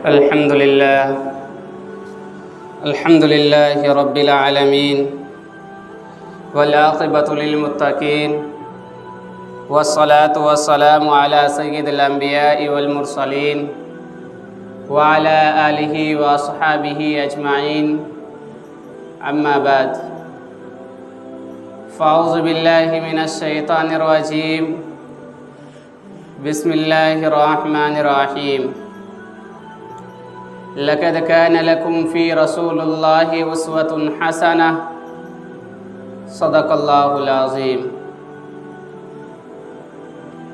الحمد لله رب العالمين والعاقبة للمتقين والصلاة والسلام على سيد الأنبياء والمرسلين وعلى آله وأصحابه أجمعين أما بعد فأعوذ بالله من الشيطان الرجيم بسم الله الرحمن الرحيم لقد كان لكم في رسول الله أسوة حسنة صدق اللہ العظیم۔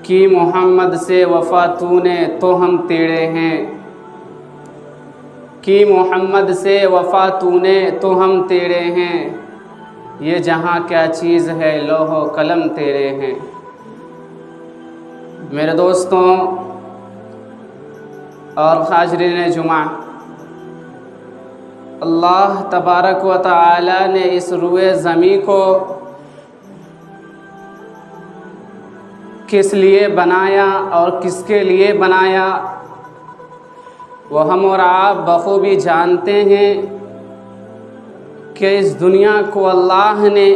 کی محمد سے وفا تو نے تو ہم تیرے ہیں، کی محمد سے وفا تو نے تو ہم تیرے ہیں، یہ جہاں کیا چیز ہے لوح و قلم تیرے ہیں۔ میرے دوستوں اور حاضرین جمعہ، اللہ تبارک و تعالی نے اس روئے زمین کو کس لیے بنایا اور کس کے لیے بنایا وہ ہم اور آپ بخوبی جانتے ہیں کہ اس دنیا کو اللہ نے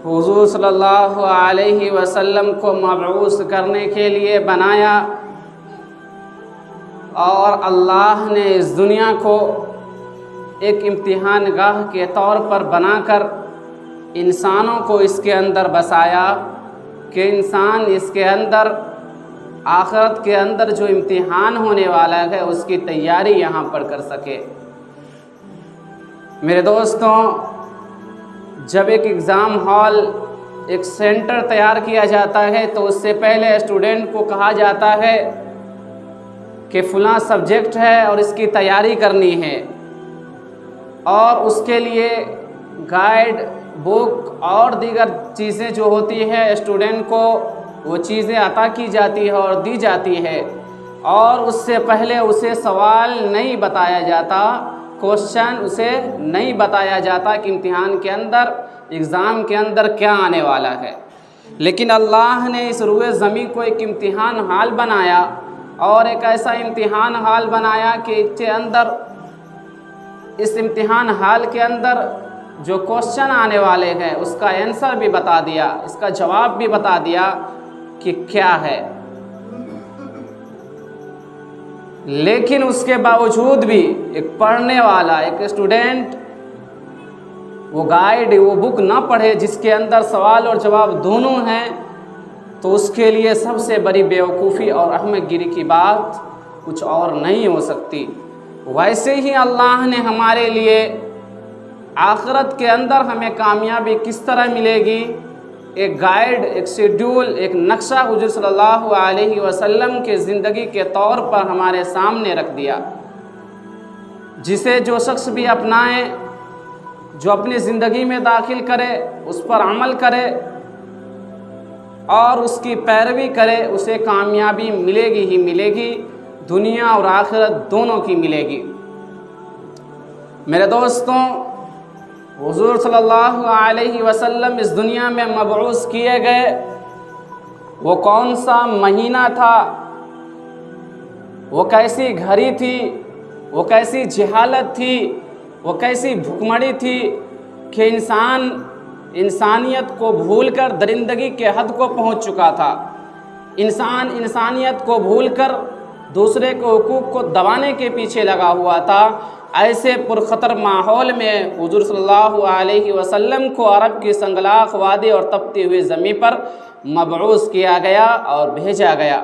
حضور صلی اللہ علیہ وسلم کو مبعوث کرنے کے لیے بنایا، اور اللہ نے اس دنیا کو ایک امتحان گاہ کے طور پر بنا کر انسانوں کو اس کے اندر بسایا کہ انسان اس کے اندر آخرت کے اندر جو امتحان ہونے والا ہے اس کی تیاری یہاں پر کر سکے۔ میرے دوستوں، جب ایک ایگزام ہال، ایک سینٹر تیار کیا جاتا ہے تو اس سے پہلے اسٹوڈنٹ کو کہا جاتا ہے کہ فلاں سبجیکٹ ہے اور اس کی تیاری کرنی ہے، اور اس کے لیے گائیڈ بک اور دیگر چیزیں جو ہوتی ہے اسٹوڈنٹ کو وہ چیزیں عطا کی جاتی ہے اور دی جاتی ہے، اور اس سے پہلے اسے سوال نہیں بتایا جاتا، کوشچن اسے نہیں بتایا جاتا کہ امتحان کے اندر، ایگزام کے اندر کیا آنے والا ہے۔ لیکن اللہ نے اس روئے زمین کو ایک امتحان حال بنایا، اور ایک ایسا امتحان حال بنایا کہ اس امتحان حال کے اندر جو کوشچن آنے والے ہیں اس کا آنسر بھی بتا دیا، اس کا جواب بھی بتا دیا کہ کیا ہے۔ لیکن اس کے باوجود بھی ایک پڑھنے والا، ایک اسٹوڈنٹ وہ گائیڈ، وہ بک نہ پڑھے جس کے اندر سوال اور جواب دونوں ہیں، تو اس کے لیے سب سے بڑی بیوقوفی اور احمق گیری کی بات کچھ اور نہیں ہو سکتی۔ ویسے ہی اللہ نے ہمارے لیے آخرت کے اندر ہمیں کامیابی کس طرح ملے گی، ایک گائیڈ، ایک شیڈول، ایک نقشہ حضور صلی اللہ علیہ وسلم کے زندگی کے طور پر ہمارے سامنے رکھ دیا، جسے جو شخص بھی اپنائے، جو اپنی زندگی میں داخل کرے، اس پر عمل کرے اور اس کی پیروی کرے، اسے کامیابی ملے گی ہی ملے گی، دنیا اور آخرت دونوں کی ملے گی۔ میرے دوستوں، حضور صلی اللہ علیہ وسلم اس دنیا میں مبعوث کیے گئے، وہ کون سا مہینہ تھا، وہ کیسی گھڑی تھی، وہ کیسی جہالت تھی، وہ کیسی بھکمڑی تھی کہ انسانیت کو بھول کر درندگی کے حد کو پہنچ چکا تھا۔ انسانیت کو بھول کر دوسرے کے حقوق کو دبانے کے پیچھے لگا ہوا تھا۔ ایسے پرخطر ماحول میں حضور صلی اللہ علیہ وسلم کو عرب کی سنگلاخ وادی اور تپتی ہوئی زمین پر مبعوث کیا گیا اور بھیجا گیا۔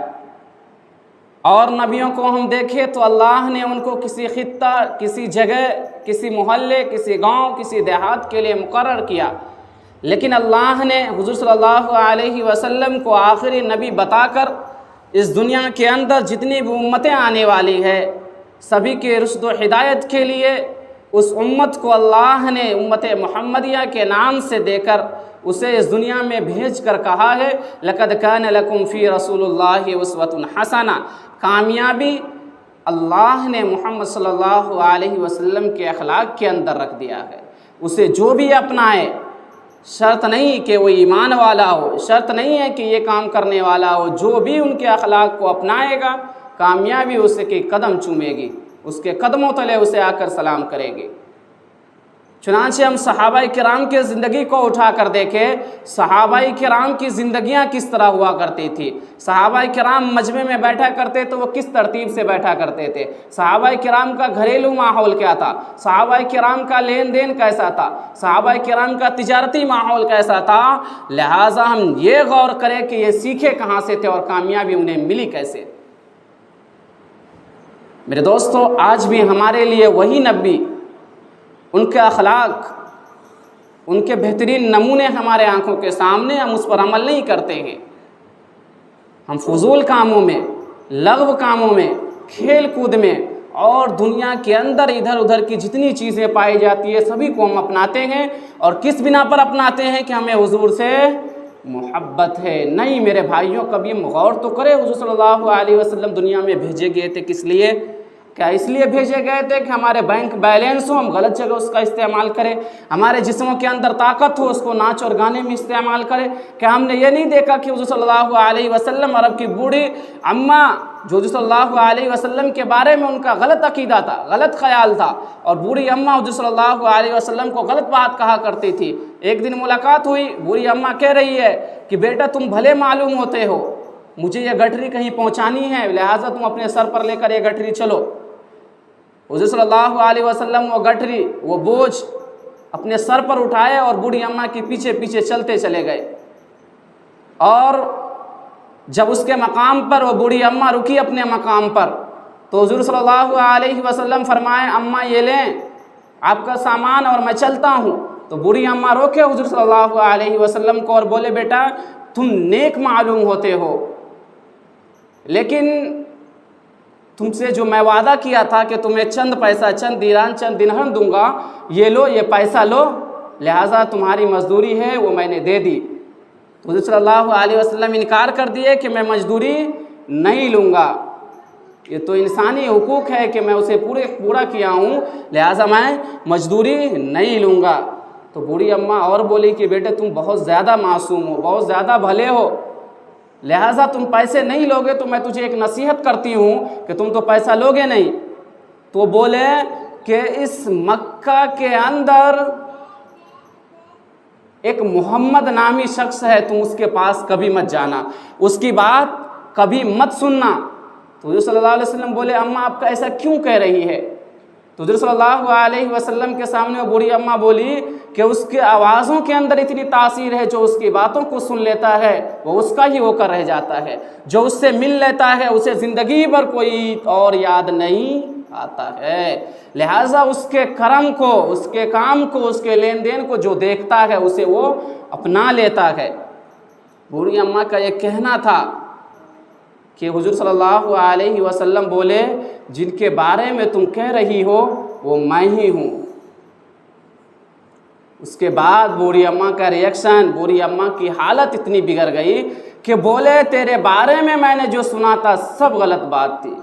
اور نبیوں کو ہم دیکھیں تو اللہ نے ان کو کسی خطہ، کسی جگہ، کسی محلے، کسی گاؤں، کسی دیہات کے لیے مقرر کیا، لیکن اللہ نے حضور صلی اللہ علیہ وسلم کو آخری نبی بتا کر اس دنیا کے اندر جتنی بھی امتیں آنے والی ہے سبھی کے رشد و ہدایت کے لیے اس امت کو اللہ نے امت محمدیہ کے نام سے دے کر اسے اس دنیا میں بھیج کر کہا ہے لَقَدْ كَانَ لَكُمْ فِي رَسُولِ اللَّهِ أُسْوَةٌ حَسَنَةٌ۔ کامیابی اللہ نے محمد صلی اللہ علیہ وسلم کے اخلاق کے اندر رکھ دیا ہے، اسے جو بھی اپنائے شرط نہیں کہ وہ ایمان والا ہو، شرط نہیں ہے کہ یہ کام کرنے والا ہو، جو بھی ان کے اخلاق کو اپنائے گا کامیابی اس کے قدم چومے گی، اس کے قدموں تلے اسے آ کر سلام کرے گی۔ چنانچہ ہم صحابہ کرام کے زندگی کو اٹھا کر دیکھیں، صحابہ کرام کی زندگیاں کس طرح ہوا کرتی تھی۔ صحابہ کرام مجمع میں بیٹھا کرتے تو وہ کس ترتیب سے بیٹھا کرتے تھے، صحابہ کرام کا گھریلو ماحول کیا تھا، صحابہ کرام کا لین دین کیسا تھا، صحابہ کرام کا تجارتی ماحول کیسا تھا۔ لہٰذا ہم یہ غور کریں کہ یہ سیکھے کہاں سے تھے اور کامیابی انہیں ملی کیسے۔ میرے دوستو، آج بھی ہمارے لیے وہی نبی، ان کے اخلاق، ان کے بہترین نمونے ہمارے آنکھوں کے سامنے، ہم اس پر عمل نہیں کرتے ہیں۔ ہم فضول کاموں میں، لغو کاموں میں، کھیل کود میں اور دنیا کے اندر ادھر ادھر کی جتنی چیزیں پائی جاتی ہیں سبھی کو ہم اپناتے ہیں، اور کس بنا پر اپناتے ہیں کہ ہمیں حضور سے محبت ہے۔ نہیں میرے بھائیوں، کبھی غور تو کرے حضور صلی اللہ علیہ وسلم دنیا میں بھیجے گئے تھے کس لیے؟ کیا اس لیے بھیجے گئے تھے کہ ہمارے بینک بیلنس ہو، ہم غلط جگہ اس کا استعمال کریں، ہمارے جسموں کے اندر طاقت ہو اس کو ناچ اور گانے میں استعمال کریں؟ کیا ہم نے یہ نہیں دیکھا کہ حضور صلی اللہ علیہ وسلم عرب کی بوڑھی اماں جو حضور صلی اللہ علیہ وسلم کے بارے میں ان کا غلط عقیدہ تھا، غلط خیال تھا، اور بوڑھی اماں حضور صلی اللہ علیہ وسلم کو غلط بات کہا کرتی تھی۔ ایک دن ملاقات ہوئی، بوڑھی اماں کہہ رہی ہے کہ بیٹا تم بھلے معلوم ہوتے ہو، مجھے یہ گٹھری کہیں پہنچانی ہے، لہٰذا تم اپنے سر پر لے کر یہ گٹھری چلو۔ حضور صلی اللہ علیہ وسلم وہ گٹھری، وہ بوجھ اپنے سر پر اٹھائے اور بوڑھی اماں کے پیچھے پیچھے چلتے چلے گئے، اور جب اس کے مقام پر وہ بوڑھی اماں رکی اپنے مقام پر تو حضور صلی اللہ علیہ وسلم فرمائے اماں یہ لیں آپ کا سامان اور میں چلتا ہوں۔ تو بوڑھی اماں روکے حضور صلی اللہ علیہ وسلم کو اور بولے بیٹا تم نیک معلوم ہوتے ہو، لیکن تم سے جو میں وعدہ کیا تھا کہ تمہیں چند پیسہ، چند دیران، چند درہم دوں گا، یہ لو، یہ پیسہ لو، لہٰذا تمہاری مزدوری ہے وہ میں نے دے دی۔ تو حضور صلی اللہ علیہ وسلم انکار کر دیے کہ میں مزدوری نہیں لوں گا، یہ تو انسانی حقوق ہے کہ میں اسے پورا کیا ہوں، لہٰذا میں مزدوری نہیں لوں گا۔ تو بوڑھی اماں اور بولی کہ بیٹے تم بہت زیادہ معصوم ہو، بہت زیادہ بھلے ہو، لہٰذا تم پیسے نہیں لوگے تو میں تجھے ایک نصیحت کرتی ہوں کہ تم تو پیسہ لوگے نہیں۔ تو بولے کہ اس مکہ کے اندر ایک محمد نامی شخص ہے، تم اس کے پاس کبھی مت جانا، اس کی بات کبھی مت سننا۔ تو حضور صلی اللہ علیہ وسلم بولے اماں آپ کا ایسا کیوں کہہ رہی ہے؟ تو حضور صلی اللہ علیہ وسلم کے سامنے وہ بوڑھی اماں بولی کہ اس کے آوازوں کے اندر اتنی تاثیر ہے، جو اس کی باتوں کو سن لیتا ہے وہ اس کا ہی ہو کر رہ جاتا ہے، جو اس سے مل لیتا ہے اسے زندگی بھر کوئی اور یاد نہیں آتا ہے۔ لہٰذا اس کے کرم کو، اس کے کام کو، اس کے لین دین کو جو دیکھتا ہے اسے وہ اپنا لیتا ہے۔ بوڑھی اماں کا یہ کہنا تھا کہ حضور صلی اللہ علیہ وسلم بولے جن کے بارے میں تم کہہ رہی ہو وہ میں ہی ہوں۔ اس کے بعد بوڑھی اماں کا ریئیکشن، بوڑھی اماں کی حالت اتنی بگڑ گئی کہ بولے تیرے بارے میں نے جو سنا تھا سب غلط بات تھی،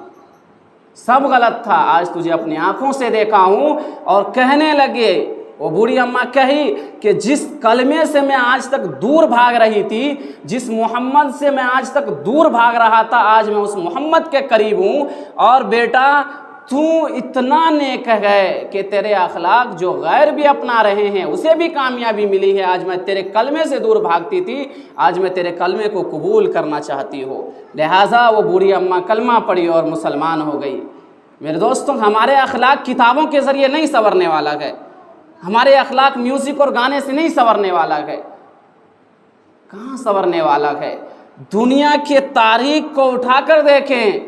سب غلط تھا، آج تجھے اپنی آنکھوں سے دیکھا ہوں۔ اور کہنے لگے، وہ بوڑھی اماں کہی کہ جس کلمے سے میں آج تک دور بھاگ رہی تھی، جس محمد سے میں آج تک دور بھاگ رہا تھا، آج میں اس محمد کے قریب ہوں، اور بیٹا تو اتنا نیک ہے کہ تیرے اخلاق جو غیر بھی اپنا رہے ہیں اسے بھی کامیابی ملی ہے۔ آج میں تیرے کلمے سے دور بھاگتی تھی، آج میں تیرے کلمے کو قبول کرنا چاہتی ہوں۔ لہٰذا وہ بوڑھی اماں کلمہ پڑھی اور مسلمان ہو گئی۔ میرے دوستوں، ہمارے اخلاق کتابوں کے ذریعے نہیں سنورنے والا ہے، ہمارے اخلاق میوزک اور گانے سے نہیں سنورنے والا ہے۔ کہاں سنورنے والا ہے؟ دنیا کے تاریخ کو اٹھا کر دیکھیں،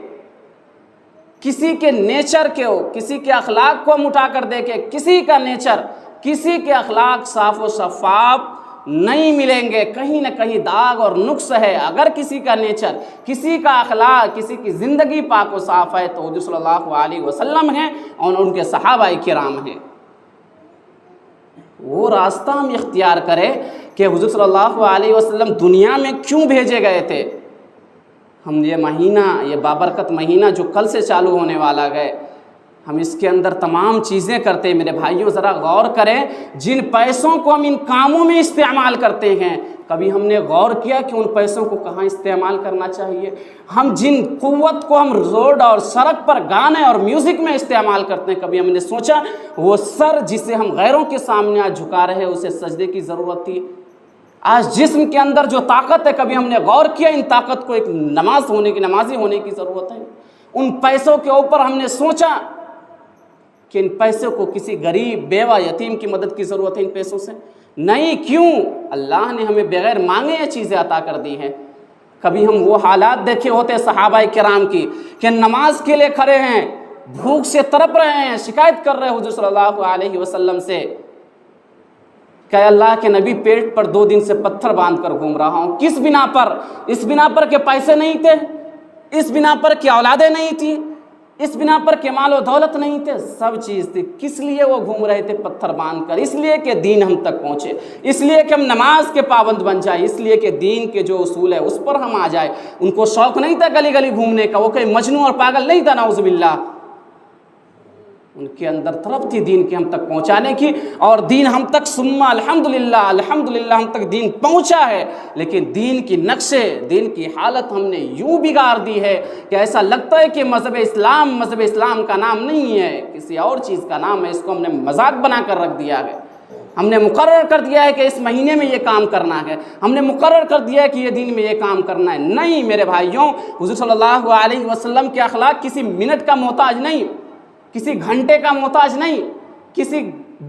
کسی کے نیچر کو، کسی کے اخلاق کو ہم اٹھا کر دیکھیں، کسی کا نیچر، کسی کے اخلاق صاف و شفاف نہیں ملیں گے، کہیں نہ کہیں داغ اور نقص ہے۔ اگر کسی کا نیچر، کسی کا اخلاق، کسی کی زندگی پاک و صاف ہے تو حضور صلی اللہ علیہ وسلم ہیں اور ان کے صحابہ کرام ہیں۔ وہ راستہ ہم اختیار کریں کہ حضور صلی اللہ علیہ وسلم دنیا میں کیوں بھیجے گئے تھے۔ ہم یہ مہینہ، یہ بابرکت مہینہ جو کل سے چالو ہونے والا ہے، ہم اس کے اندر تمام چیزیں کرتے ہیں۔ میرے بھائیوں ذرا غور کریں، جن پیسوں کو ہم ان کاموں میں استعمال کرتے ہیں، کبھی ہم نے غور کیا کہ ان پیسوں کو کہاں استعمال کرنا چاہیے؟ ہم جن قوت کو ہم روڈ اور سڑک پر گانے اور میوزک میں استعمال کرتے ہیں، کبھی ہم نے سوچا وہ سر جسے ہم غیروں کے سامنے آج جھکا رہے ہیں اسے سجدے کی ضرورت تھی؟ آج جسم کے اندر جو طاقت ہے، کبھی ہم نے غور کیا ان طاقت کو ایک نمازی ہونے کی ضرورت ہے؟ ان پیسوں کے اوپر ہم نے سوچا کہ ان پیسوں کو کسی غریب بیوہ یتیم کی مدد کی ضرورت ہے ان پیسوں سے؟ نہیں، کیوں؟ اللہ نے ہمیں بغیر مانگے یہ چیزیں عطا کر دی ہیں۔ کبھی ہم وہ حالات دیکھے ہوتے صحابہ کرام کی کہ نماز کے لیے کھڑے ہیں، بھوک سے تڑپ رہے ہیں، شکایت کر رہے ہیں حضور صلی اللہ علیہ وسلم سے کہ اللہ کے نبی پیٹ پر 2 دن سے پتھر باندھ کر گھوم رہا ہوں۔ کس بنا پر؟ اس بنا پر کہ پیسے نہیں تھے، اس بنا پر کہ اولادیں نہیں تھیں، اس بنا پر کہ مال و دولت نہیں تھے، سب چیز تھی۔ کس لیے وہ گھوم رہے تھے پتھر باندھ کر؟ اس لیے کہ دین ہم تک پہنچے، اس لیے کہ ہم نماز کے پابند بن جائیں، اس لیے کہ دین کے جو اصول ہے اس پر ہم آ جائیں۔ ان کو شوق نہیں تھا گلی گلی گھومنے کا، وہ کوئی مجنون اور پاگل نہیں تھا نعوذ باللہ۔ ان کے اندر طلب تھی دین کے ہم تک پہنچانے کی، اور دین ہم تک ثم الحمدللہ ہم تک دین پہنچا ہے۔ لیکن دین کی نقشے، دین کی حالت ہم نے یوں بگاڑ دی ہے کہ ایسا لگتا ہے کہ مذہب اسلام کا نام نہیں ہے، کسی اور چیز کا نام ہے۔ اس کو ہم نے مذاق بنا کر رکھ دیا ہے۔ ہم نے مقرر کر دیا ہے کہ اس مہینے میں یہ کام کرنا ہے، ہم نے مقرر کر دیا ہے کہ یہ دن میں یہ کام کرنا ہے۔ نہیں میرے بھائیوں، حضور صلی اللہ علیہ وسلم کے اخلاق کسی منٹ کا محتاج نہیں، کسی گھنٹے کا محتاج نہیں، کسی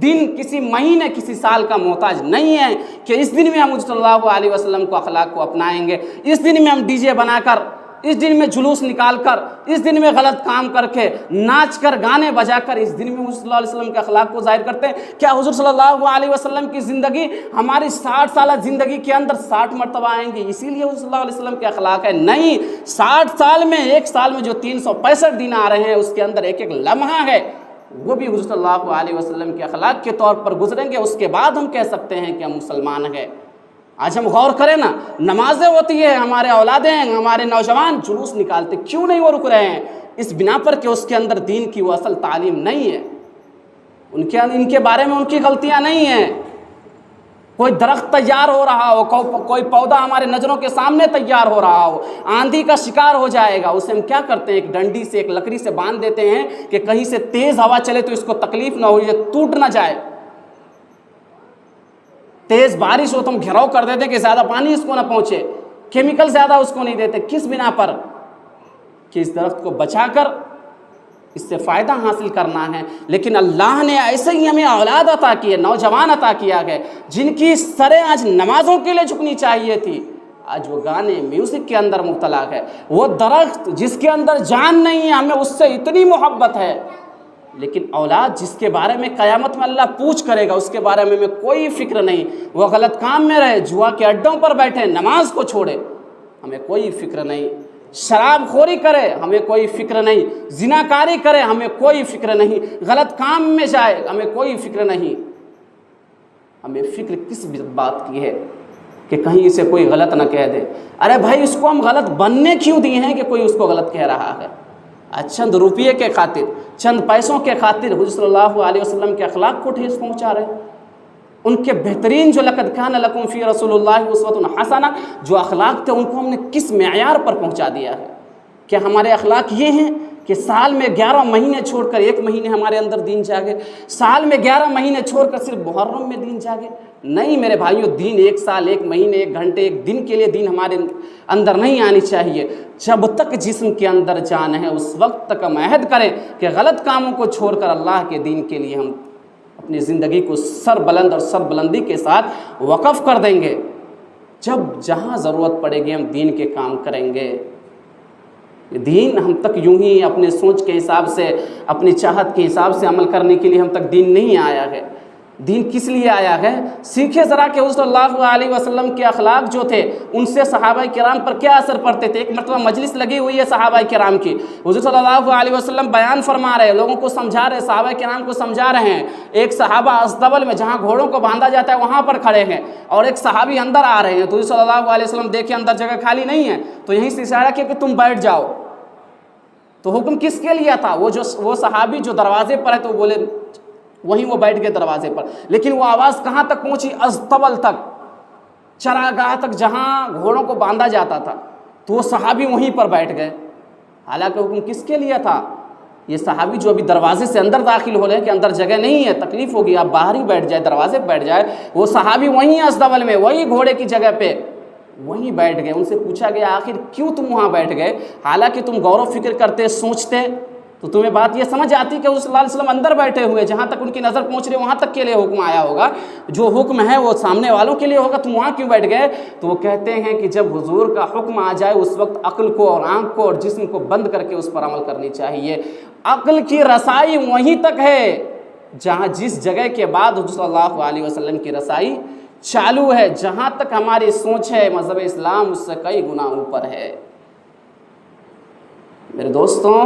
دن، کسی مہینے، کسی سال کا محتاج نہیں ہے کہ اس دن میں ہم صلی اللہ علیہ وسلم کو اخلاق کو اپنائیں گے، اس دن میں ہم ڈی جے بنا کر، اس دن میں جلوس نکال کر، اس دن میں غلط کام کر کے، ناچ کر، گانے بجا کر اس دن میں حضور صلی اللہ علیہ وسلم کے اخلاق کو ظاہر کرتے ہیں۔ کیا حضور صلی اللہ علیہ وسلم کی زندگی ہماری 60 سالہ زندگی کے اندر 60 مرتبہ آئیں گی اسی لیے حضور صلی اللہ علیہ وسلم کے اخلاق ہے؟ نہیں، 60 سال میں، ایک سال میں جو 365 دن آ رہے ہیں اس کے اندر ایک ایک لمحہ ہے، وہ بھی حضور صلی اللہ علیہ وسلم کے اخلاق کے طور پر گزریں گے، اس کے بعد ہم کہہ سکتے ہیں کہ ہم مسلمان ہیں۔ آج ہم غور کریں نا، نمازیں ہوتی ہے، ہمارے اولادیں ہیں، ہمارے نوجوان جلوس نکالتے، کیوں نہیں وہ رک رہے ہیں؟ اس بنا پر کہ اس کے اندر دین کی وہ اصل تعلیم نہیں ہے، ان کے بارے میں ان کی غلطیاں نہیں ہیں۔ کوئی درخت تیار ہو رہا ہو، کوئی پودا ہمارے نظروں کے سامنے تیار ہو رہا ہو، آندھی کا شکار ہو جائے گا، اسے ہم کیا کرتے ہیں؟ ایک ڈنڈی سے، ایک لکڑی سے باندھ دیتے ہیں کہ کہیں سے تیز ہوا چلے تو اس کو تکلیف نہ ہو، یہ ٹوٹ نہ جائے۔ تیز بارش ہو تو ہم گھیراؤ کر دیتے کہ زیادہ پانی اس کو نہ پہنچے، کیمیکل زیادہ اس کو نہیں دیتے۔ کس بنا پر؟ کہ اس درخت کو بچا کر اس سے فائدہ حاصل کرنا ہے۔ لیکن اللہ نے ایسے ہی ہمیں اولاد عطا کی ہے، نوجوان عطا کیا ہے، جن کی سریں آج نمازوں کے لیے جھکنی چاہیے تھی، آج وہ گانے میوزک کے اندر مبتلا ہے۔ وہ درخت جس کے اندر جان نہیں ہے، ہمیں اس سے اتنی محبت ہے، لیکن اولاد جس کے بارے میں قیامت میں اللہ پوچھ کرے گا، اس کے بارے میں ہمیں کوئی فکر نہیں۔ وہ غلط کام میں رہے، جوا کے اڈوں پر بیٹھے، نماز کو چھوڑے، ہمیں کوئی فکر نہیں۔ شراب خوری کرے، ہمیں کوئی فکر نہیں۔ زناکاری کرے، ہمیں کوئی فکر نہیں۔ غلط کام میں جائے، ہمیں کوئی فکر نہیں۔ ہمیں فکر کس بات کی ہے کہ کہیں اسے کوئی غلط نہ کہہ دے۔ ارے بھائی، اس کو ہم غلط بننے کیوں دیے ہیں کہ کوئی اس کو غلط کہہ رہا ہے؟ چند روپیے کے خاطر، چند پیسوں کے خاطر حضور صلی اللہ علیہ وسلم کے اخلاق کو ٹھیس پہنچا رہے ہیں۔ ان کے بہترین جو لقد کان لکم فی رسول اللہ اسوۃ حسنہ جو اخلاق تھے، ان کو ہم نے کس معیار پر پہنچا دیا ہے؟ کیا ہمارے اخلاق یہ ہیں کہ سال میں 11 مہینے چھوڑ کر 1 مہینے ہمارے اندر دین جاگے، سال میں 11 مہینے چھوڑ کر صرف محرم میں دین جاگے؟ نہیں میرے بھائیو، دین 1 سال، 1 مہینے، 1 گھنٹے، 1 دن کے لیے دین ہمارے اندر نہیں آنی چاہیے۔ جب تک جسم کے اندر جان ہے اس وقت تک ہم عہد کریں کہ غلط کاموں کو چھوڑ کر اللہ کے دین کے لیے ہم اپنی زندگی کو سربلند اور سربلندی کے ساتھ وقف کر دیں گے۔ جب جہاں ضرورت پڑے گی ہم دین کے کام کریں گے۔ دین ہم تک یوں ہی اپنے سوچ کے حساب سے، اپنی چاہت کے حساب سے عمل کرنے کے لیے ہم تک دین نہیں آیا ہے۔ دین کس لیے آیا ہے؟ سیکھے ذرا کہ حضور صلی اللہ علیہ وسلم کے اخلاق جو تھے ان سے صحابہ کرام پر کیا اثر پڑتے تھے۔ ایک مرتبہ مجلس لگی ہوئی ہے صحابہ کرام کی، حضور صلی اللہ علیہ وسلم بیان فرما رہے ہیں، لوگوں کو سمجھا رہے ہیں، صحابہ کرام کو سمجھا رہے ہیں۔ ایک صحابہ اسدبل میں جہاں گھوڑوں کو باندھا جاتا ہے وہاں پر کھڑے ہیں، اور ایک صحابی اندر آ رہے ہیں، تو حضور صلی اللہ علیہ وسلم دیکھے اندر جگہ خالی نہیں ہے تو یہیں سے اشارہ کیا کہ تم بیٹھ جاؤ۔ تو حکم کس کے لیا تھا؟ وہ صحابی جو دروازے پر ہے تو بولے وہیں وہ بیٹھ گئے دروازے پر، لیکن وہ آواز کہاں تک پہنچی؟ ازطبل تک، چراگاہ تک جہاں گھوڑوں کو باندھا جاتا تھا، تو وہ صحابی وہیں پر بیٹھ گئے۔ حالانکہ حکم کس کے لیا تھا؟ یہ صحابی جو ابھی دروازے سے اندر داخل ہو رہے ہیں کہ اندر جگہ نہیں ہے، تکلیف ہوگی، آپ باہر ہی بیٹھ جائے، دروازے پہ بیٹھ جائے، وہ صحابی وہیں ازطبل میں، وہی گھوڑے کی جگہ پہ وہیں بیٹھ گئے۔ ان سے پوچھا گیا آخر کیوں تم وہاں بیٹھ گئے؟ حالانکہ تم غور و فکر کرتے، سوچتے تو تمہیں بات یہ سمجھ آتی کہ حضور صلی اللہ علیہ وسلم اندر بیٹھے ہوئے، جہاں تک ان کی نظر پہنچ رہی وہاں تک کے لیے حکم آیا ہوگا، جو حکم ہے وہ سامنے والوں کے لیے ہوگا، تم وہاں کیوں بیٹھ گئے؟ تو وہ کہتے ہیں کہ جب حضور کا حکم آ جائے اس وقت عقل کو اور آنکھ کو اور جسم کو بند کر کے اس پر عمل کرنی چاہیے۔ عقل کی رسائی وہیں تک ہے جہاں جس جگہ کے بعد حضور صلی اللہ علیہ وسلم کی رسائی چالو ہے، جہاں تک ہماری سوچ ہے مذہب اسلام اس سے کئی گنا اوپر ہے۔ میرے دوستوں،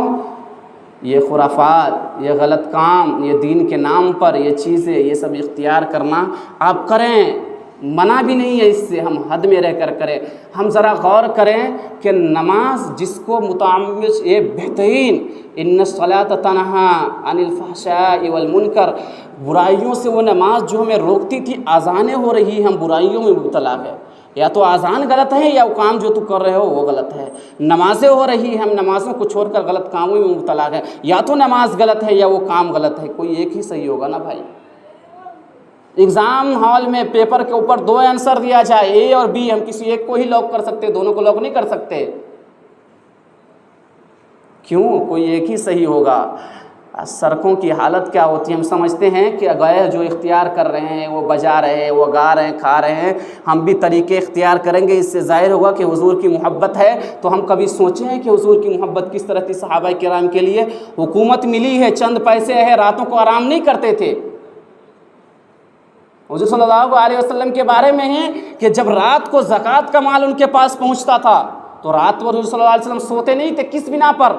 یہ خرافات، یہ غلط کام، یہ دین کے نام پر یہ چیزیں، یہ سب اختیار کرنا آپ کریں، منع بھی نہیں ہے اس سے، ہم حد میں رہ کر کریں۔ ہم ذرا غور کریں کہ نماز جس کو متعمد، یہ بہترین ان الصلاۃ تنہا عن الفحشاء والمنکر، برائیوں سے وہ نماز جو ہمیں روکتی تھی، اذانیں ہو رہی ہم برائیوں میں مبتلا ہے، یا تو اذان غلط ہے یا وہ کام جو تو کر رہے ہو وہ غلط ہے، نمازیں ہو رہی ہم نمازوں کو چھوڑ کر غلط کاموں میں مبتلا ہے، یا تو نماز غلط ہے یا وہ کام غلط ہے، کوئی ایک ہی صحیح ہوگا نا بھائی۔ ایگزام ہال میں پیپر کے اوپر 2 آنسر دیا جائے، اے اور بی، ہم کسی ایک کو ہی لاک کر سکتے، دونوں کو لاک نہیں کر سکتے، کیوں؟ کوئی ایک ہی صحیح ہوگا۔ سڑکوں کی حالت کیا ہوتی ہے؟ ہم سمجھتے ہیں کہ غیر جو اختیار کر رہے ہیں، وہ بجا رہے ہیں، وہ گا رہے ہیں، کھا رہے ہیں، ہم بھی طریقے اختیار کریں گے، اس سے ظاہر ہوگا کہ حضور کی محبت ہے۔ تو ہم کبھی سوچیں ہیں کہ حضور کی محبت کس طرح تھی صحابہ کرام کے لیے؟ حکومت ملی ہے، چند پیسے ہیں، راتوں کو آرام نہیں کرتے تھے۔ حضور صلی اللہ علیہ وسلم کے بارے میں ہے کہ جب رات کو زکوٰۃ کا مال ان کے پاس پہنچتا تھا تو رات کو حضور صلی اللہ علیہ وسلم سوتے نہیں تھے، کس بنا پر؟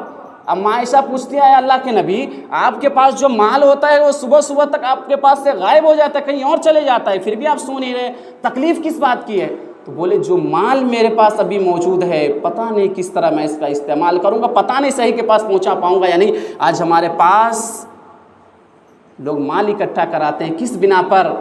اب عائشہ پوچھتی ہے اللہ کے نبی، آپ کے پاس جو مال ہوتا ہے وہ صبح صبح تک آپ کے پاس سے غائب ہو جاتا ہے، کہیں اور چلے جاتا ہے، پھر بھی آپ سو نہیں رہے، تکلیف کس بات کی ہے؟ تو بولے جو مال میرے پاس ابھی موجود ہے پتہ نہیں کس طرح میں اس کا استعمال کروں گا، پتہ نہیں صحیح کے پاس پہنچا پاؤں گا یا نہیں۔ آج ہمارے پاس لوگ مال اکٹھا کراتے ہیں کس بنا پر؟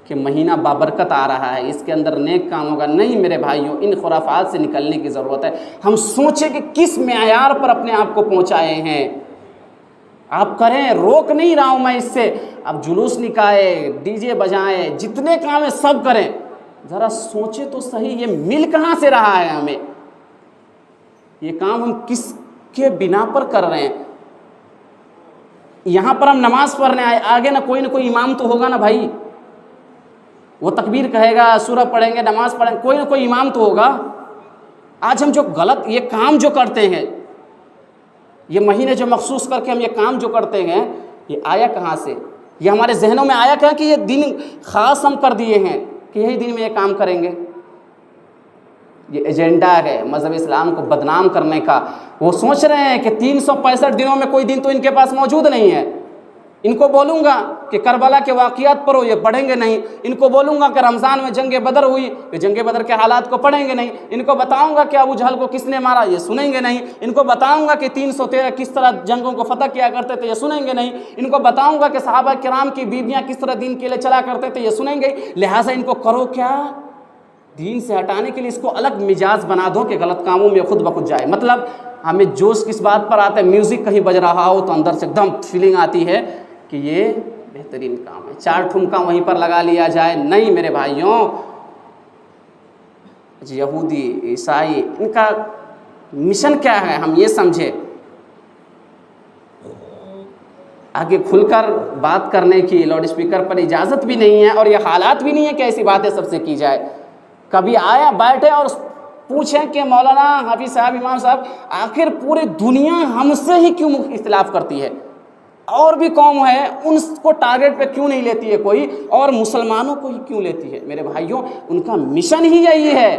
کہ مہینہ بابرکت آ رہا ہے، اس کے اندر نیک کام ہوگا۔ نہیں میرے بھائیوں، ان خرافات سے نکلنے کی ضرورت ہے۔ ہم سوچیں کہ کس معیار پر اپنے آپ کو پہنچائے ہیں۔ آپ کریں، روک نہیں رہا ہوں میں اس سے، آپ جلوس نکالیں، ڈی جے بجائیں، جتنے کام ہیں سب کریں، ذرا سوچیں تو صحیح یہ مل کہاں سے رہا ہے ہمیں؟ یہ کام ہم کس کے بنا پر کر رہے ہیں؟ یہاں پر ہم نماز پڑھنے آئے، آگے نہ کوئی امام تو ہوگا نا بھائی، وہ تکبیر کہے گا، سورہ پڑھیں گے، نماز پڑھیں گے، کوئی نہ کوئی امام تو ہوگا۔ آج ہم جو غلط یہ کام جو کرتے ہیں، یہ مہینے جو مخصوص کر کے ہم یہ کام جو کرتے ہیں، یہ آیا کہاں سے؟ یہ ہمارے ذہنوں میں آیا کہاں کہ یہ دن خاص ہم کر دیے ہیں کہ یہی دن میں یہ کام کریں گے؟ یہ ایجنڈا ہے مذہب اسلام کو بدنام کرنے کا۔ وہ سوچ رہے ہیں کہ 365 دنوں میں کوئی دن تو ان کے پاس موجود نہیں ہے۔ ان کو بولوں گا کہ کربلا کے واقعات پڑھو، یہ پڑھیں گے نہیں۔ ان کو بولوں گا کہ رمضان میں جنگ بدر ہوئی، یہ جنگ بدر کے حالات کو پڑھیں گے نہیں۔ ان کو بتاؤں گا کہ ابو جہل کو کس نے مارا، یہ سنیں گے نہیں۔ ان کو بتاؤں گا کہ 313 کس طرح جنگوں کو فتح کیا کرتے تھے، یہ سنیں گے نہیں۔ ان کو بتاؤں گا کہ صحابہ کرام کی بیویاں کس طرح دین کے لیے چلا کرتے تھے، یہ سنیں گے۔ لہٰذا ان کو کرو کیا؟ دین سے ہٹانے کے لیے اس کو الگ مزاج بنا دو کہ غلط کاموں میں خود بخود جائے۔ مطلب ہمیں جوش کس بات پر آتا ہے؟ میوزک کہیں بج رہا ہو تو اندر سے ایک دم فیلنگ آتی ہے کہ یہ بہترین کام ہے، 4 ٹھمکا وہیں پر لگا لیا جائے۔ نہیں میرے بھائیوں، یہودی عیسائی ان کا مشن کیا ہے ہم یہ سمجھے۔ آگے کھل کر بات کرنے کی لاؤڈ اسپیکر پر اجازت بھی نہیں ہے، اور یہ حالات بھی نہیں ہے کہ ایسی باتیں سب سے کی جائے۔ کبھی آیا بیٹھے اور پوچھیں کہ مولانا حافظ صاحب، امام صاحب، آخر پوری دنیا ہم سے ہی کیوں اختلاف کرتی ہے؟ اور بھی قوم ہے ان کو ٹارگٹ پہ کیوں نہیں لیتی ہے کوئی، اور مسلمانوں کو ہی کیوں لیتی ہے؟ میرے بھائیوں، ان کا مشن ہی یہی ہے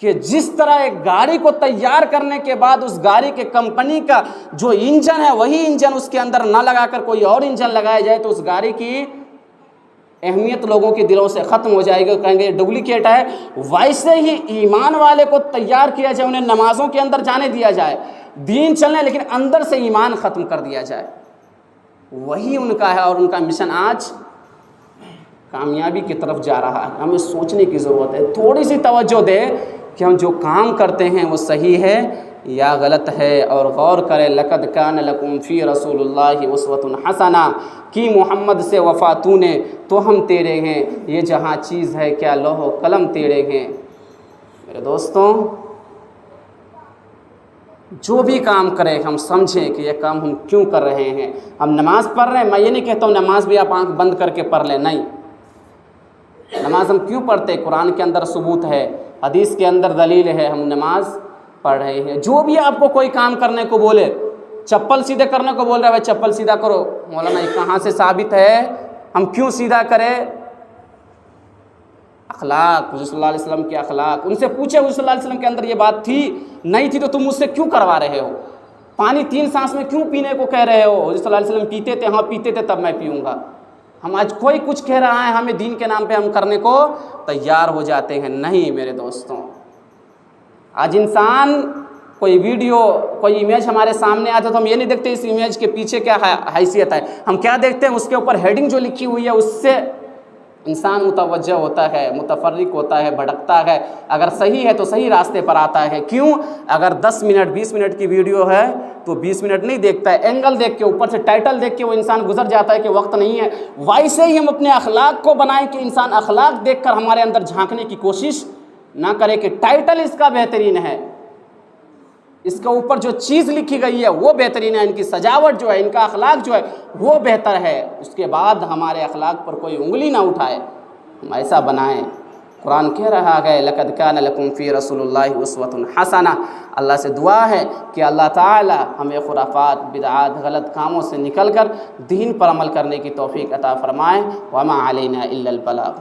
کہ جس طرح ایک گاڑی کو تیار کرنے کے بعد اس گاڑی کے کمپنی کا جو انجن ہے وہی انجن اس کے اندر نہ لگا کر کوئی اور انجن لگایا جائے تو اس گاڑی کی اہمیت لوگوں کے دلوں سے ختم ہو جائے گی، کہیں گے یہ ڈپلیکیٹ ہے۔ ویسے ہی ایمان والے کو تیار کیا جائے، انہیں نمازوں کے اندر جانے دیا جائے، دین چلنے لیکن اندر سے ایمان ختم کر دیا جائے، وہی ان کا ہے، اور ان کا مشن آج کامیابی کی طرف جا رہا ہے۔ ہمیں سوچنے کی ضرورت ہے، تھوڑی سی توجہ دیں کہ ہم جو کام کرتے ہیں وہ صحیح ہے یا غلط ہے، اور غور کریں۔ لقد کان لکم فی رسول اللہ اسوۃ حسنہ، کی محمد سے وفا تو نے تو ہم تیرے ہیں، یہ جہاں چیز ہے کیا لوح و قلم تیرے ہیں۔ میرے دوستوں، جو بھی کام کریں ہم سمجھیں کہ یہ کام ہم کیوں کر رہے ہیں۔ ہم نماز پڑھ رہے ہیں، میں یہ نہیں کہتا ہوں نماز بھی آپ آنکھ بند کر کے پڑھ لیں، نہیں، نماز ہم کیوں پڑھتے؟ قرآن کے اندر ثبوت ہے، حدیث کے اندر دلیل ہے، ہم نماز پڑھ رہے ہیں۔ جو بھی آپ کو کوئی کام کرنے کو بولے، چپل سیدھے کرنے کو بول رہا ہے، بھائی چپل سیدھا کرو، مولانا یہ کہاں سے ثابت ہے؟ ہم کیوں سیدھا کریں؟ اخلاق، حضور صلی اللہ علیہ وسلم کے اخلاق، ان سے پوچھے حضور صلی اللہ علیہ وسلم کے اندر یہ بات تھی نہیں تھی تو تم مجھ سے کیوں کروا رہے ہو؟ پانی 3 سانس میں کیوں پینے کو کہہ رہے ہو؟ حضور صلی اللہ علیہ وسلم پیتے تھے، ہاں پیتے تھے، تب میں پیوں گا۔ ہم آج کوئی کچھ کہہ رہا ہے، ہمیں دین کے نام پہ ہم کرنے کو تیار ہو جاتے ہیں، نہیں میرے دوستوں۔ آج انسان کوئی ویڈیو، کوئی امیج ہمارے سامنے آتا تو ہم یہ نہیں دیکھتے اس امیج کے پیچھے کیا حیثیت ہے، ہم کیا دیکھتے ہیں؟ اس کے اوپر ہیڈنگ جو لکھی ہوئی ہے، اس سے انسان متوجہ ہوتا ہے، متفرق ہوتا ہے، بھٹکتا ہے، اگر صحیح ہے تو صحیح راستے پر آتا ہے۔ کیوں؟ اگر 10 منٹ 20 منٹ کی ویڈیو ہے تو 20 منٹ نہیں دیکھتا ہے، اینگل دیکھ کے، اوپر سے ٹائٹل دیکھ کے وہ انسان گزر جاتا ہے کہ وقت نہیں ہے۔ ویسے ہی ہم اپنے اخلاق کو بنائیں کہ انسان اخلاق دیکھ کر ہمارے اندر جھانکنے کی کوشش نہ کرے کہ ٹائٹل اس کا بہترین ہے، اس کے اوپر جو چیز لکھی گئی ہے وہ بہترین ہے، ان کی سجاوٹ جو ہے، ان کا اخلاق جو ہے وہ بہتر ہے، اس کے بعد ہمارے اخلاق پر کوئی انگلی نہ اٹھائے، ہم ایسا بنائیں۔ قرآن کہہ رہا ہے لقد کان لکم فی رسول اللہ اسوۃ حسنہ۔ اللہ سے دعا ہے کہ اللہ تعالی ہمیں خرافات، بدعات، غلط کاموں سے نکل کر دین پر عمل کرنے کی توفیق عطا فرمائے۔ وما علینا الا البلاغ۔